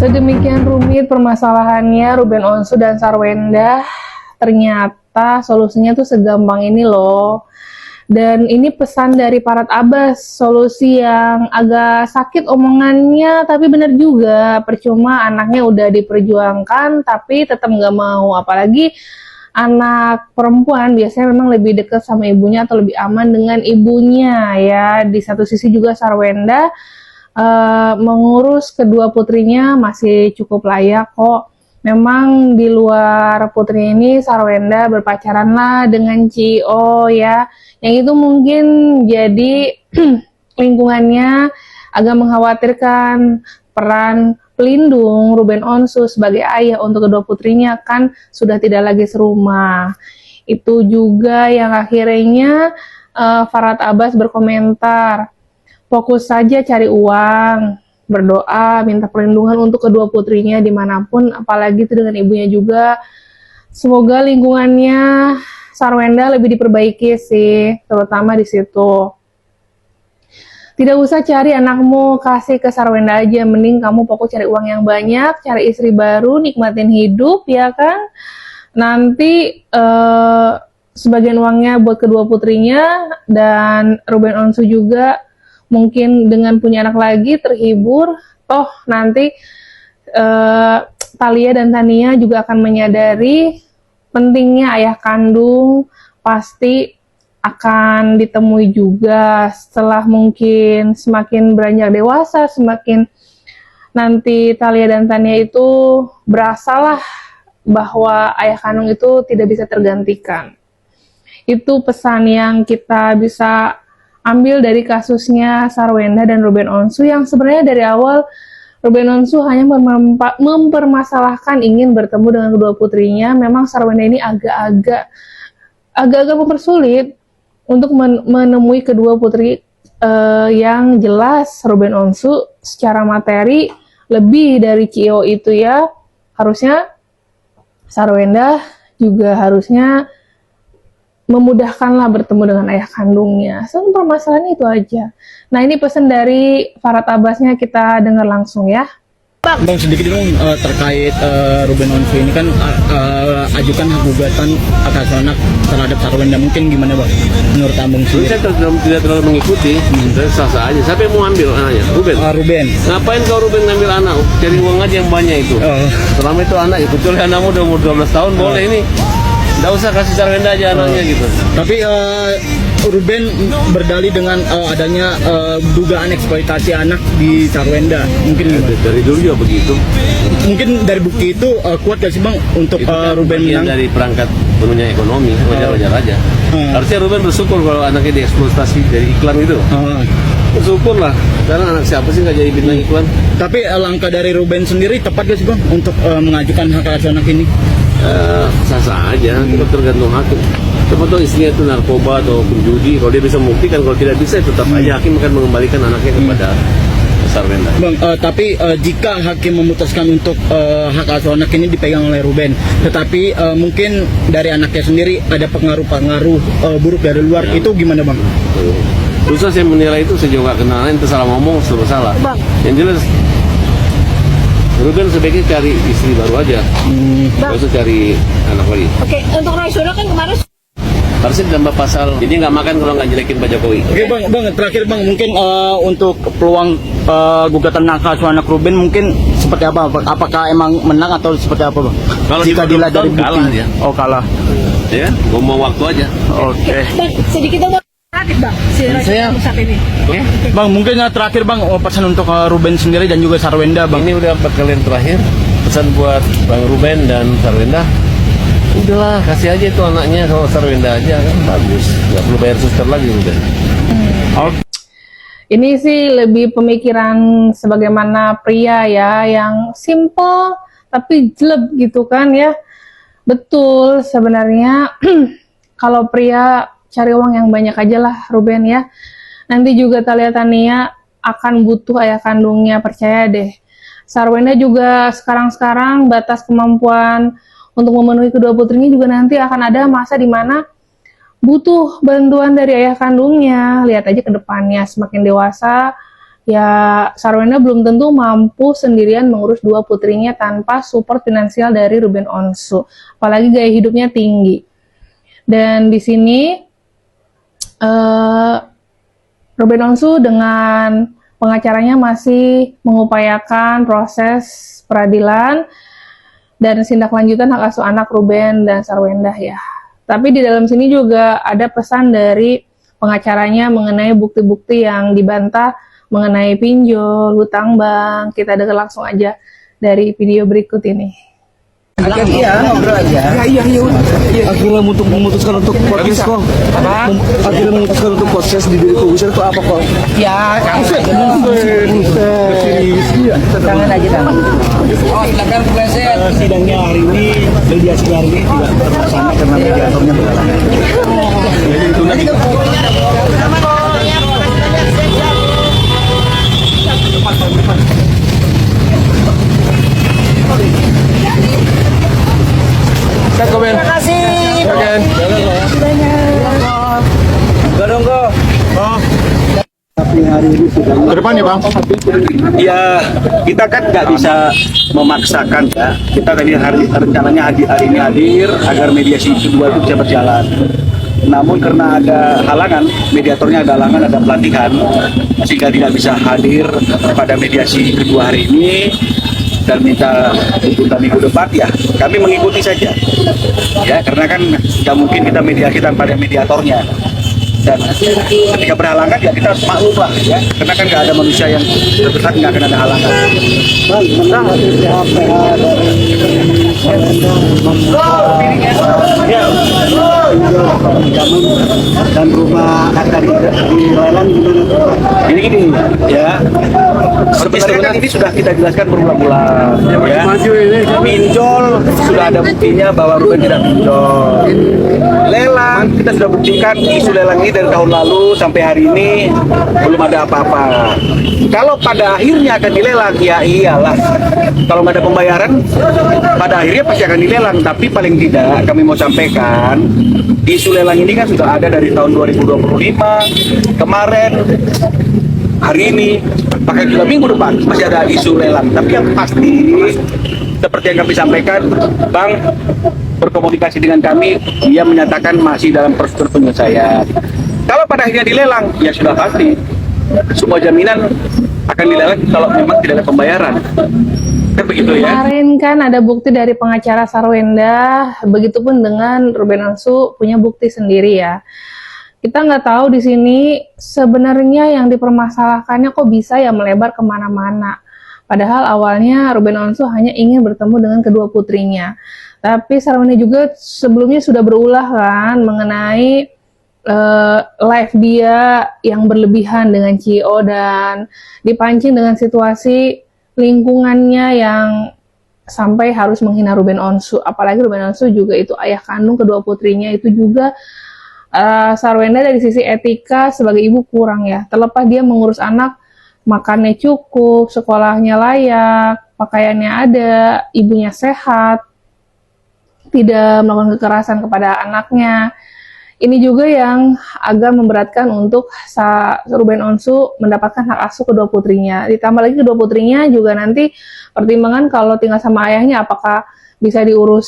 Sedemikian rumit permasalahannya Ruben Onsu dan Sarwenda, ternyata solusinya tuh segampang ini loh. Dan ini pesan dari Farhad Abbas, solusi yang agak sakit omongannya, tapi bener juga. Percuma anaknya udah diperjuangkan, tapi tetap nggak mau. Apalagi anak perempuan biasanya memang lebih dekat sama ibunya atau lebih aman dengan ibunya ya. Di satu sisi juga Sarwenda mengurus kedua putrinya masih cukup layak kok. Memang di luar putri ini Sarwenda berpacaran lah dengan Cio ya, yang itu mungkin jadi lingkungannya agak mengkhawatirkan. Peran pelindung Ruben Onsu sebagai ayah untuk kedua putrinya kan sudah tidak lagi serumah. Itu juga yang akhirnya Farhad Abbas berkomentar, fokus saja cari uang, berdoa, minta perlindungan untuk kedua putrinya dimanapun, apalagi itu dengan ibunya juga. Semoga lingkungannya Sarwenda lebih diperbaiki sih, terutama di situ. Tidak usah cari anakmu, kasih ke Sarwenda aja, mending kamu fokus cari uang yang banyak, cari istri baru, nikmatin hidup ya kan. Nanti sebagian uangnya buat kedua putrinya, dan Ruben Onsu juga mungkin dengan punya anak lagi terhibur. Toh nanti Thalia dan Tania juga akan menyadari pentingnya ayah kandung, pasti akan ditemui juga setelah mungkin semakin beranjak dewasa, semakin nanti Thalia dan Tania itu berasalah bahwa ayah kandung itu tidak bisa tergantikan. Itu pesan yang kita bisa ambil dari kasusnya Sarwenda dan Ruben Onsu, yang sebenarnya dari awal Ruben Onsu hanya mempermasalahkan ingin bertemu dengan kedua putrinya. Memang Sarwenda ini agak-agak mempersulit untuk menemui kedua putri, yang jelas Ruben Onsu secara materi lebih dari Cio itu ya. Harusnya Sarwenda juga harusnya memudahkanlah bertemu dengan ayah kandungnya. Permasalahan itu aja. Nah, ini pesan dari Farhad Abbasnya, kita dengar langsung ya. Bang, sedikit dong terkait Ruben Onsu ini kan ajukan hak gugatan hak asuh anak terhadap Sarwenda, mungkin gimana Bang menurut Abang sih? Saya tidak terlalu mengikuti, sah-sah aja. Siapa yang mau ambil anaknya? Ruben. Ruben. Ngapain kau Ruben ngambil anak? Cari uang aja yang banyak itu. Selama itu anak, kecuali anakmu udah umur 12 tahun boleh ini. Nggak usah kasih Sarwenda aja anaknya gitu. Tapi Ruben berdalih dengan adanya dugaan eksploitasi anak di Sarwenda. Mungkin dari dulu juga begitu. Mungkin dari bukti itu kuat gak sih Bang untuk Ruben menang? Dari perangkat penuhnya ekonomi, wajar-wajar aja. Harusnya Ruben bersyukur kalau anaknya dieksploitasi dari iklan gitu. Bersyukur lah, karena anak siapa sih nggak jadi bintang iklan. Tapi langkah dari Ruben sendiri tepat gak sih Bang untuk mengajukan hak asuh anak ini? Sah-sah aja, itu tergantung hakim. Siapa tahu istrinya itu narkoba atau penjudi, kalau dia bisa membuktikan, kalau tidak bisa tetap aja hakim akan mengembalikan anaknya kepada Sarwenda. Bang, tapi jika hakim memutuskan untuk hak asuh anak ini dipegang oleh Ruben, tetapi mungkin dari anaknya sendiri ada pengaruh-pengaruh buruk dari luar, itu gimana Bang? Susah saya menilai itu, saya juga nggak kenal, itu salah ngomong, serba salah. Bang. Yang jelas Ruben sebaiknya cari istri baru aja, nggak usah cari anak lagi. Oke, untuk Raisuna kan kemarin harusnya ditambah pasal, jadi nggak makan kalau nggak jelekin Pak Jokowi. Oke Bang, terakhir Bang, mungkin untuk peluang gugatan hak asuh anak Ruben mungkin seperti apa? Apakah emang menang atau seperti apa Bang? Kalau jika dilihat dari bukti, kalah dia. Oh kalah. Ya, gua mau waktu aja. Oke. Bang, sedikit dong Bang, si Saya saat ini. Bang, mungkin terakhir Bang, pesan untuk Ruben sendiri dan juga Sarwenda Bang. Ini udah kalian terakhir, pesan buat Bang Ruben dan Sarwenda. Udahlah, kasih aja itu anaknya kalau Sarwenda aja kan bagus, nggak perlu bayar suster lagi udah. Ini sih lebih pemikiran sebagaimana pria ya, yang simple tapi jelek gitu kan ya. Betul sebenarnya kalau pria cari uang yang banyak aja lah Ruben ya. Nanti juga Thalia Tania akan butuh ayah kandungnya, percaya deh. Sarwenda juga sekarang-sekarang batas kemampuan untuk memenuhi kedua putrinya juga nanti akan ada masa di mana butuh bantuan dari ayah kandungnya. Lihat aja ke depannya, semakin dewasa ya Sarwenda belum tentu mampu sendirian mengurus dua putrinya tanpa support finansial dari Ruben Onsu. Apalagi gaya hidupnya tinggi. Dan di sini Ruben Onsu dengan pengacaranya masih mengupayakan proses peradilan dan tindak lanjutan hak asuh anak Ruben dan Sarwenda ya. Tapi di dalam sini juga ada pesan dari pengacaranya mengenai bukti-bukti yang dibantah mengenai pinjol, hutang bank. Kita dengar langsung aja dari video berikut ini. Iya, ngobrol aja. Iya. Akhirnya memutuskan untuk podcast kok. Apa? Akhirnya memutuskan untuk podcast di diri Kobuser itu apa kok? Ya, tangan aja tangan. Oh, silakan pleset. Sidangnya hari ini, mediasi hari ini tidak terlaksana karena mediatornya berhalangan. Itu nanti. Terima kasih. Ke depan ya Bang. Ya, kita kan nggak bisa memaksakan ya. Kita tadi rencananya hari ini hadir agar mediasi kedua itu bisa berjalan. Namun karena ada halangan, mediatornya ada halangan, ada pelatihan, sehingga tidak bisa hadir pada mediasi kedua hari ini dan minta tuntutan minggu depan ya. Kami mengikuti saja, ya karena kan nggak mungkin kita mediasi tanpa ada mediatornya. Dan ketika berhalangan ya kita harus maklum lah ya, karena kan nggak ada manusia yang terbesar nggak akan ada halangan. Dan rumah tadi di lelang Gini ya, sebenarnya kan ini sudah kita jelaskan berulang-ulang ya. Pinjol sudah ada buktinya bahwa Ruben tidak pinjol. Lelang kita sudah buktikan isu lelang ini dari tahun lalu sampai hari ini belum ada apa-apa. Kalau pada akhirnya akan dilelang ya iyalah. Kalau nggak ada pembayaran pada akhirnya pasti akan dilelang. Tapi paling tidak kami mau sampaikan isu lelang ini kan sudah ada dari tahun 2025 kemarin, hari ini, bahkan juga minggu depan masih ada isu lelang. Tapi yang pasti seperti yang kami sampaikan, Bang berkomunikasi dengan kami, dia menyatakan masih dalam prosedur penyelesaian. Kalau pada akhirnya dilelang, ya sudah pasti semua jaminan akan dilelang kalau memang tidak ada pembayaran. Kan begitu ya. Kemarin kan ada bukti dari pengacara Sarwenda, begitupun dengan Ruben Onsu punya bukti sendiri ya. Kita nggak tahu di sini sebenarnya yang dipermasalahkannya kok bisa ya melebar kemana-mana. Padahal awalnya Ruben Onsu hanya ingin bertemu dengan kedua putrinya. Tapi Sarwenda juga sebelumnya sudah berulah kan mengenai live dia yang berlebihan dengan Cio dan dipancing dengan situasi lingkungannya yang sampai harus menghina Ruben Onsu. Apalagi Ruben Onsu juga itu ayah kandung kedua putrinya, itu juga Sarwenda dari sisi etika sebagai ibu kurang ya. Terlepas dia mengurus anak, makannya cukup, sekolahnya layak, pakaiannya ada, ibunya sehat, tidak melakukan kekerasan kepada anaknya. Ini juga yang agak memberatkan untuk Ruben Onsu mendapatkan hak asuh kedua putrinya. Ditambah lagi kedua putrinya juga nanti pertimbangan kalau tinggal sama ayahnya apakah bisa diurus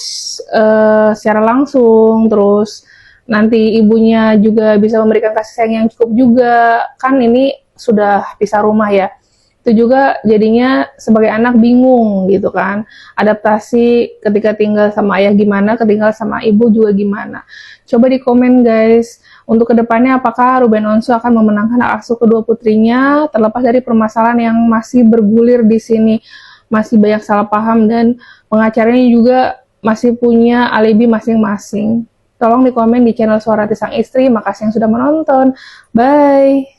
secara langsung, terus nanti ibunya juga bisa memberikan kasih sayang yang cukup juga. Kan ini sudah pisah rumah ya. Itu juga jadinya sebagai anak bingung gitu kan. Adaptasi ketika tinggal sama ayah gimana, ketinggal sama ibu juga gimana. Coba di komen guys, untuk kedepannya apakah Ruben Onsu akan memenangkan hak asuh kedua putrinya, terlepas dari permasalahan yang masih bergulir di sini, masih banyak salah paham dan pengacaranya juga masih punya alibi masing-masing. Tolong di komen di channel Suara Hati Sang Istri. Makasih yang sudah menonton. Bye.